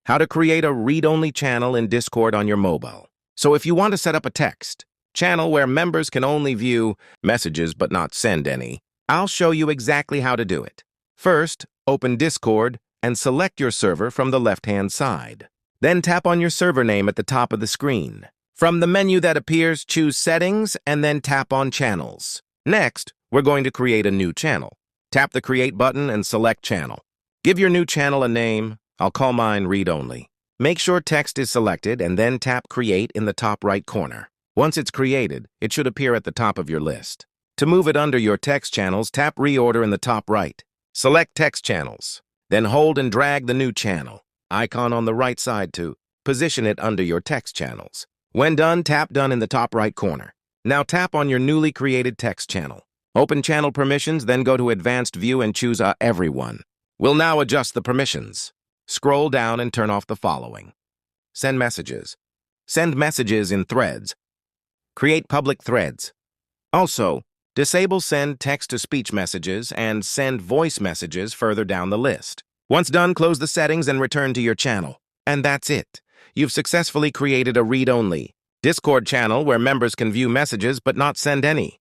how to create a read-only channel in Discord on your mobile. So if you want to set up a text channel where members can only view messages but not send any, I'll show you exactly how to do it. First, open Discord and select your server from the left-hand side. Then tap on your server name at the top of the screen. From the menu that appears, choose Settings and then tap on Channels. Next, we're going to create a new channel. Tap the Create button and select Channel. Give your new channel a name. I'll call mine Read Only. Make sure text is selected and then tap Create in the top right corner. Once it's created, it should appear at the top of your list. To move it under your text channels, tap Reorder in the top right. Select Text Channels. Then hold and drag the new channel icon on the right side to position it under your text channels. When done, tap Done in the top right corner. Now tap on your newly created text channel. Open Channel Permissions, then go to Advanced View and choose Everyone. We'll now adjust the permissions. Scroll down and turn off the following. Send messages. Send messages in threads. Create public threads. Also, disable Send text-to-speech messages and send voice messages further down the list. Once done, close the settings and return to your channel. And that's it. You've successfully created a read-only Discord channel where members can view messages but not send any.